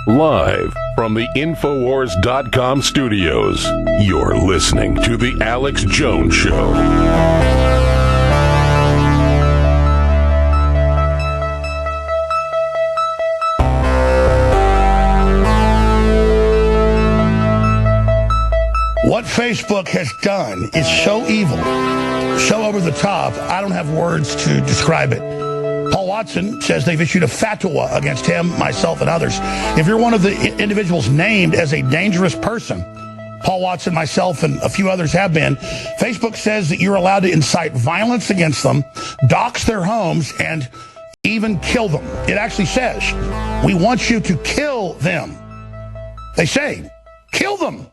Live from the Infowars.com studios, you're listening to The Alex Jones Show. What Facebook has done is so evil, so over the top, I don't have words to describe it. Paul Watson says they've issued a fatwa against him, myself, and others. If you're one of the individuals named as a dangerous person, Paul Watson, myself, and a few others have been, Facebook says that you're allowed to incite violence against them, dox their homes, and even kill them. It actually says, we want you to kill them. They say, kill them.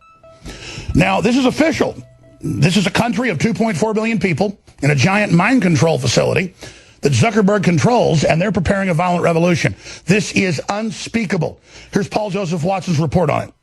Now, this is official. This is a country of 2.4 billion people in a giant mind control facility that Zuckerberg controls, and they're preparing a violent revolution. This is unspeakable. Here's Paul Joseph Watson's report on it.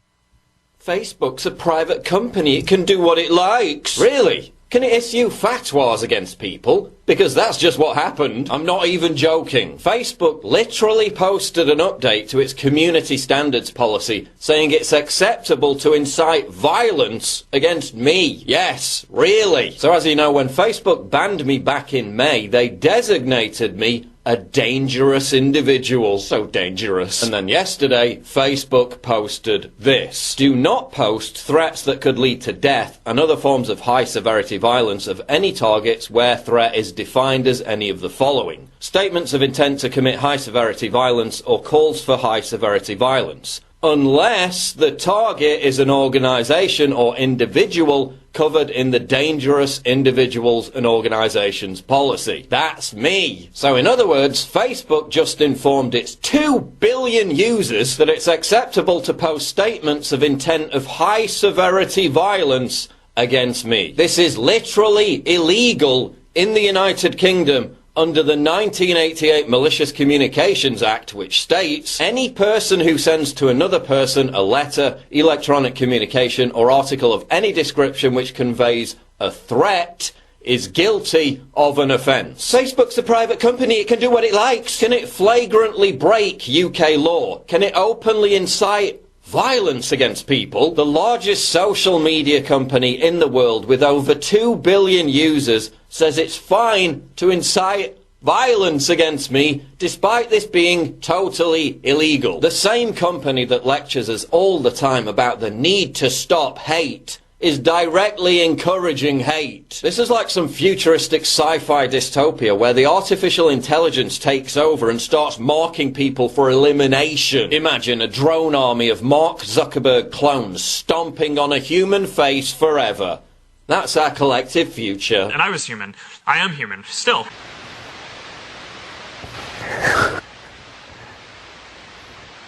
Facebook's a private company. It can do what it likes. Really? Can it issue fatwas against people? Because that's just what happened. I'm not even joking. Facebook literally posted an update to its community standards policy saying it's acceptable to incite violence against me. Yes, really. So as you know, when Facebook banned me back in May, they designated me a dangerous individual. So dangerous. And then yesterday, Facebook posted this. Do not post threats that could lead to death and other forms of high-severity violence of any targets where threat is defined as any of the following. Statements of intent to commit high-severity violence or calls for high-severity violence. Unless the target is an organization or individual covered in the Dangerous Individuals and Organizations policy. That's me. So in other words, Facebook just informed its 2 billion users that it's acceptable to post statements of intent of high severity violence against me. This is literally illegal in the United Kingdom under the 1988 Malicious Communications Act, which states, any person who sends to another person a letter, electronic communication, or article of any description which conveys a threat is guilty of an offence. Facebook's a private company. It can do what it likes. Can it flagrantly break UK law? Can it openly incite violence against people? The largest social media company in the world with over 2 billion users says it's fine to incite violence against me despite this being totally illegal. The same company that lectures us all the time about the need to stop hate is directly encouraging hate. This is like some futuristic sci-fi dystopia where the artificial intelligence takes over and starts marking people for elimination. Imagine a drone army of Mark Zuckerberg clones stomping on a human face forever. That's our collective future. And I was human. I am human. Still.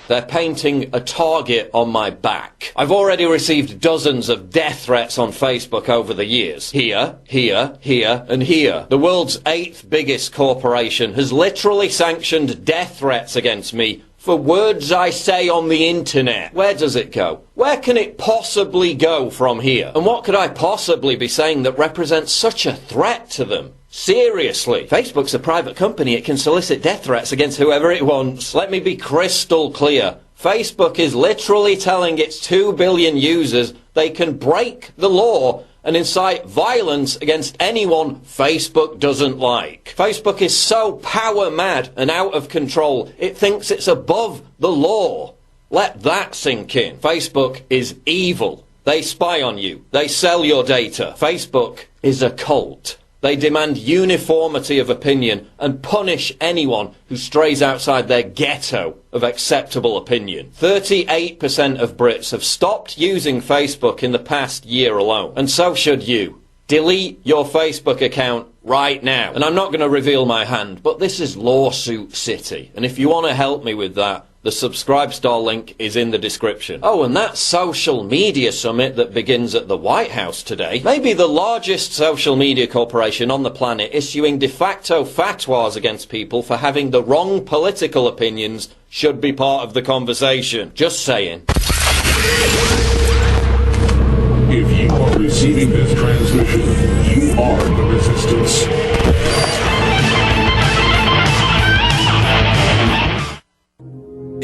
They're painting a target on my back. I've already received dozens of death threats on Facebook over the years. Here, here, here, and here. The world's 8th biggest corporation has literally sanctioned death threats against me for words I say on the internet. Where does it go? Where can it possibly go from here? And what could I possibly be saying that represents such a threat to them? Seriously, Facebook's a private company. It can solicit death threats against whoever it wants. Let me be crystal clear. Facebook is literally telling its 2 billion users they can break the law and incite violence against anyone Facebook doesn't like. Facebook is so power mad and out of control, it thinks it's above the law. Let that sink in. Facebook is evil. They spy on you. They sell your data. Facebook is a cult. They demand uniformity of opinion and punish anyone who strays outside their ghetto of acceptable opinion. 38% of Brits have stopped using Facebook in the past year alone. And so should you. Delete your Facebook account right now. And I'm not going to reveal my hand, but this is Lawsuit City. And if you want to help me with that, the Subscribe Star link is in the description. Oh, and that social media summit that begins at the White House today, maybe the largest social media corporation on the planet issuing de facto fatwas against people for having the wrong political opinions, should be part of the conversation. Just saying. If you are receiving this transmission, you are the resistance.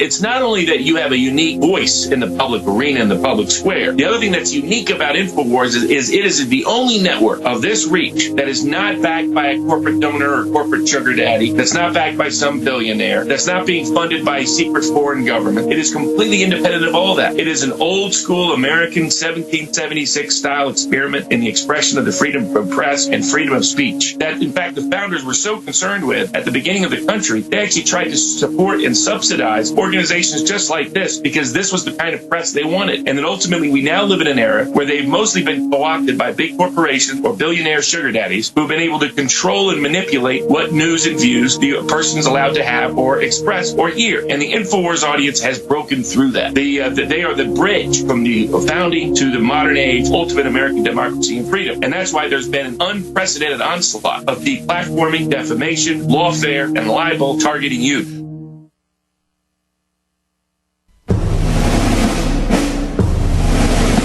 It's not only that you have a unique voice in the public arena, in the public square. The other thing that's unique about InfoWars is it is the only network of this reach that is not backed by a corporate donor or corporate sugar daddy, that's not backed by some billionaire, that's not being funded by a secret foreign government. It is completely independent of all that. It is an old school American 1776 style experiment in the expression of the freedom of press and freedom of speech that, in fact, the founders were so concerned with at the beginning of the country. They actually tried to support and subsidize organizations just like this because this was the kind of press they wanted. And then ultimately we now live in an era where they've mostly been co-opted by big corporations or billionaire sugar daddies who've been able to control and manipulate what news and views the person's allowed to have or express or hear. And the InfoWars audience has broken through that. They are the bridge from the founding to the modern age, ultimate American democracy and freedom. And that's why there's been an unprecedented onslaught of deplatforming, defamation, lawfare, and libel targeting youth.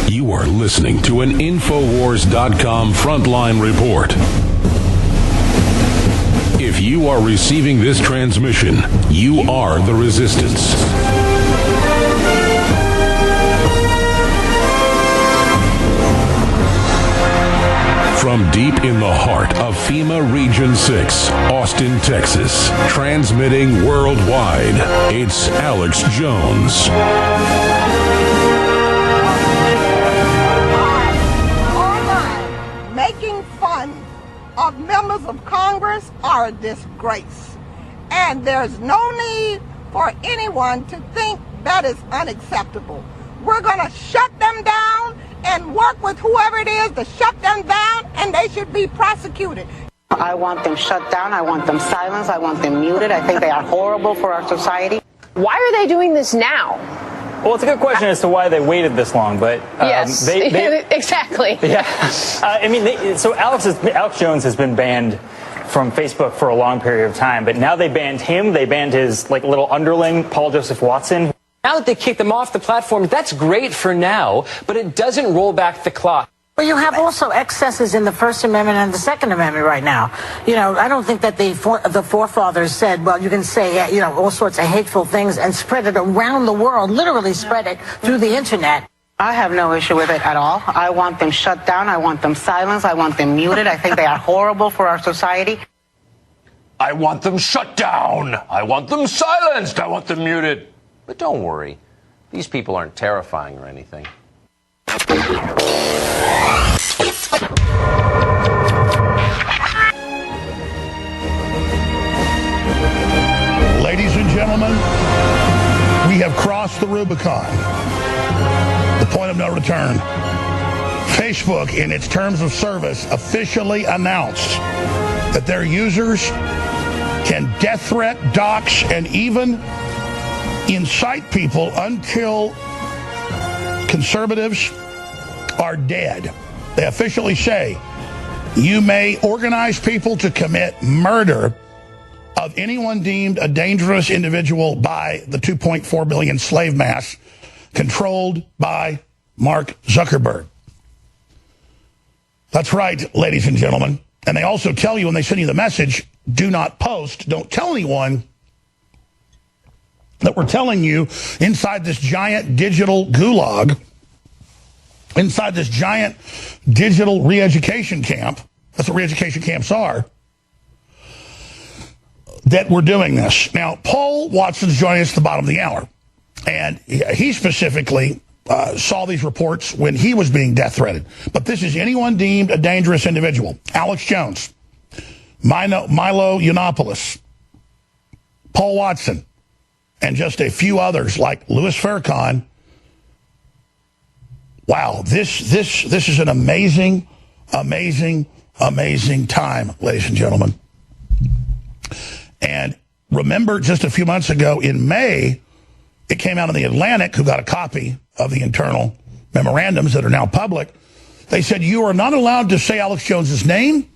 You are listening to an Infowars.com frontline report. If you are receiving this transmission, you are the resistance. From deep in the heart of FEMA Region 6, Austin, Texas, transmitting worldwide, it's Alex Jones. Online, making fun of members of Congress are a disgrace. And there's no need for anyone to think that is unacceptable. We're going to shut them down and work with whoever it is to shut them down, and they should be prosecuted. I want them shut down. I want them silenced. I want them muted. I think they are horrible for our society. Why are they doing this now? Well, it's a good question as to why they waited this long, but yes, exactly. Yeah, I mean, so Alex Jones has been banned from Facebook for a long period of time, but now they banned him. They banned his little underling, Paul Joseph Watson. Now that they kicked them off the platform, that's great for now, but it doesn't roll back the clock. Well, you have also excesses in the First Amendment and the Second Amendment right now. You know, I don't think that the forefathers said, well, you can say, all sorts of hateful things and spread it around the world, literally spread it through the internet. I have no issue with it at all. I want them shut down. I want them silenced. I want them muted. I think they are horrible for our society. I want them shut down. I want them silenced. I want them muted. But don't worry. These people aren't terrifying or anything. Ladies and gentlemen, we have crossed the Rubicon. The point of no return. Facebook, in its terms of service, officially announced that their users can death threat, dox, and even incite people until conservatives are dead. They officially say you may organize people to commit murder of anyone deemed a dangerous individual by the 2.4 billion slave mass controlled by Mark Zuckerberg. That's right, ladies and gentlemen. And they also tell you when they send you the message, do not post, don't tell anyone that we're telling you inside this giant digital gulag, inside this giant digital re-education camp, that's what re-education camps are, that we're doing this. Now, Paul Watson's joining us at the bottom of the hour, and he specifically saw these reports when he was being death threatened. But this is anyone deemed a dangerous individual. Alex Jones, Milo Yiannopoulos, Paul Watson, and just a few others like Louis Farrakhan. Wow, this is an amazing, amazing, amazing time, ladies and gentlemen. And remember, just a few months ago in May, it came out in the Atlantic, who got a copy of the internal memorandums that are now public. They said you are not allowed to say Alex Jones's name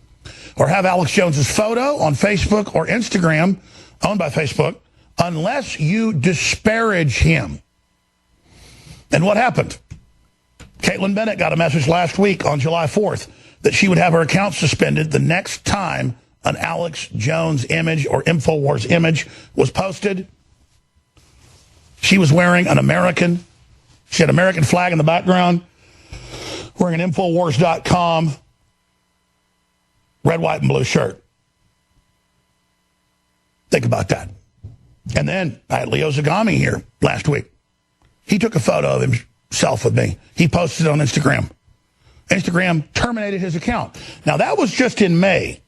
or have Alex Jones's photo on Facebook or Instagram, owned by Facebook, unless you disparage him. And what happened? Caitlin Bennett got a message last week on July 4th that she would have her account suspended the next time an Alex Jones image or InfoWars image was posted. She was wearing an American. She had an American flag in the background, wearing an Infowars.com red, white, and blue shirt. Think about that. And then I had Leo Zagami here last week. He took a photo of himself with me. He posted it on Instagram. Instagram terminated his account. Now, that was just in May.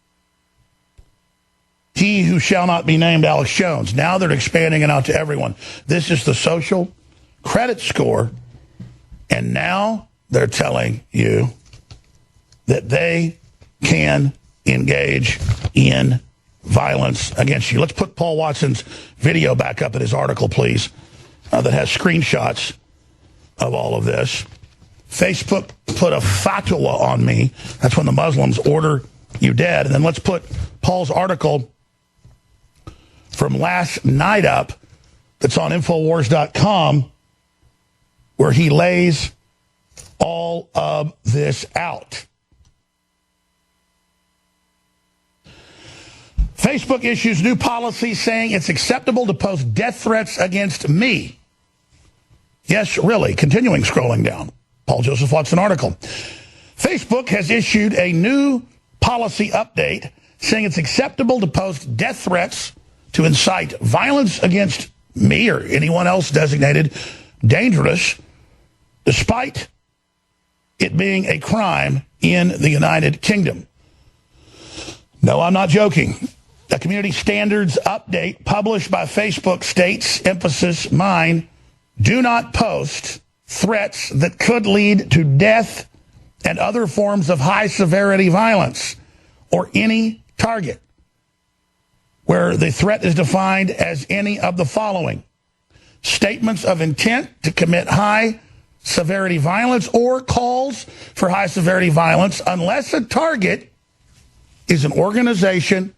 He who shall not be named, Alex Jones. Now they're expanding it out to everyone. This is the social credit score. And now they're telling you that they can engage in violence against you. Let's put Paul Watson's video back up in his article, please, that has screenshots of all of this. Facebook put a fatwa on me. That's when the Muslims order you dead. And then let's put Paul's article from last night up that's on Infowars.com, where he lays all of this out. Facebook issues new policy saying it's acceptable to post death threats against me. Yes, really. Continuing scrolling down. Paul Joseph Watson article. Facebook has issued a new policy update saying it's acceptable to post death threats to incite violence against me or anyone else designated dangerous, despite it being a crime in the United Kingdom. No, I'm not joking. The community standards update published by Facebook states, emphasis mine, do not post threats that could lead to death and other forms of high severity violence or any target where the threat is defined as any of the following: statements of intent to commit high severity violence or calls for high severity violence unless a target is an organization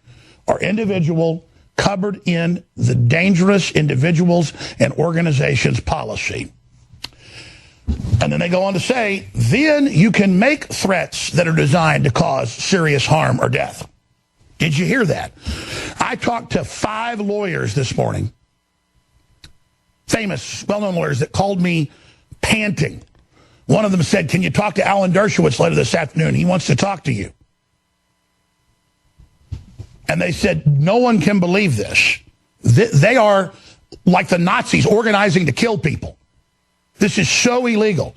or individual covered in the dangerous individuals and organizations policy. And then they go on to say, then you can make threats that are designed to cause serious harm or death. Did you hear that? I talked to 5 lawyers this morning, famous, well-known lawyers that called me panting. One of them said, can you talk to Alan Dershowitz later this afternoon? He wants to talk to you. And they said, no one can believe this. They are like the Nazis organizing to kill people. This is so illegal.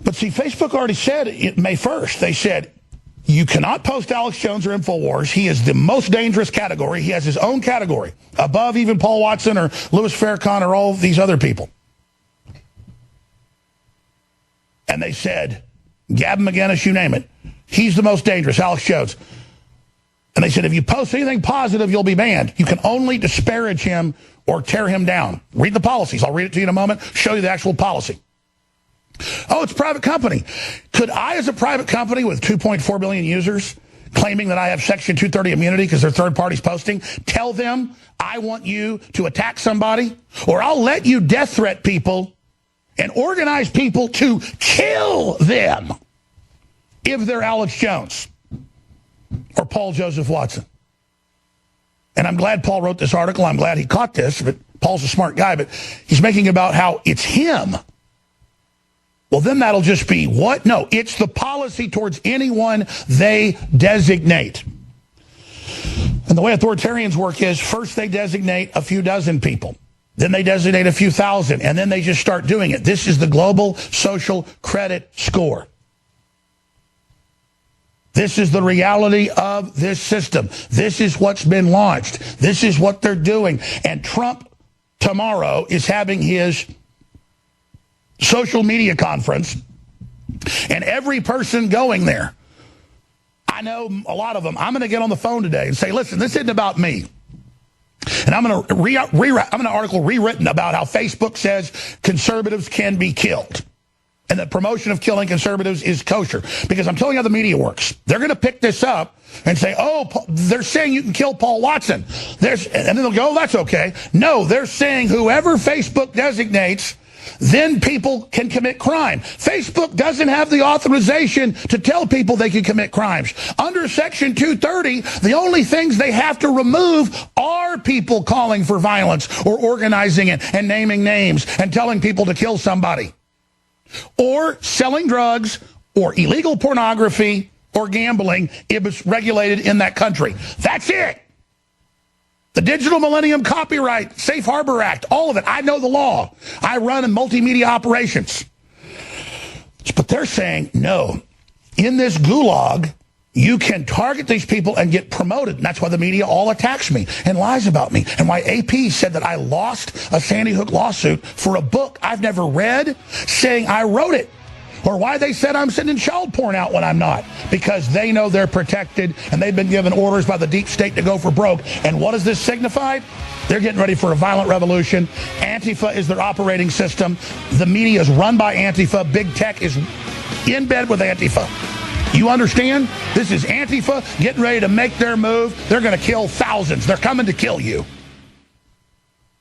But see, Facebook already said May 1st, they said, you cannot post Alex Jones or Infowars. He is the most dangerous category. He has his own category, above even Paul Watson or Louis Farrakhan or all these other people. And they said, Gavin McInnes, you name it, he's the most dangerous, Alex Jones. And they said, if you post anything positive, you'll be banned. You can only disparage him or tear him down. Read the policies. I'll read it to you in a moment, show you the actual policy. Oh, it's a private company. Could I, as a private company with 2.4 billion users, claiming that I have Section 230 immunity because they're third parties posting, tell them I want you to attack somebody? Or I'll let you death threat people and organize people to kill them if they're Alex Jones or Paul Joseph Watson. And I'm glad Paul wrote this article. I'm glad he caught this, but Paul's a smart guy, but he's making about how it's him. Well, then that'll just be what? No, it's the policy towards anyone they designate. And the way authoritarians work is first they designate a few dozen people. Then they designate a few thousand, and then they just start doing it. This is the global social credit score. This is the reality of this system. This is what's been launched. This is what they're doing. And Trump tomorrow is having his social media conference, and every person going there, I know a lot of them, I'm going to get on the phone today and say, listen, this isn't about me. And I'm going to article rewritten about how Facebook says conservatives can be killed. And the promotion of killing conservatives is kosher. Because I'm telling you how the media works. They're going to pick this up and say, oh, they're saying you can kill Paul Watson. And then they'll go, oh, that's okay. No, they're saying whoever Facebook designates then people can commit crime. Facebook doesn't have the authorization to tell people they can commit crimes. Under Section 230, the only things they have to remove are people calling for violence or organizing it and naming names and telling people to kill somebody, or selling drugs or illegal pornography or gambling if it's regulated in that country. That's it. The Digital Millennium Copyright Safe Harbor Act, all of it. I know the law. I run multimedia operations. But they're saying, no, in this gulag, you can target these people and get promoted. And that's why the media all attacks me and lies about me. And why AP said that I lost a Sandy Hook lawsuit for a book I've never read, saying I wrote it. Or why they said I'm sending child porn out when I'm not. Because they know they're protected and they've been given orders by the deep state to go for broke. And what does this signify? They're getting ready for a violent revolution. Antifa is their operating system. The media is run by Antifa. Big tech is in bed with Antifa. You understand? This is Antifa getting ready to make their move. They're going to kill thousands. They're coming to kill you.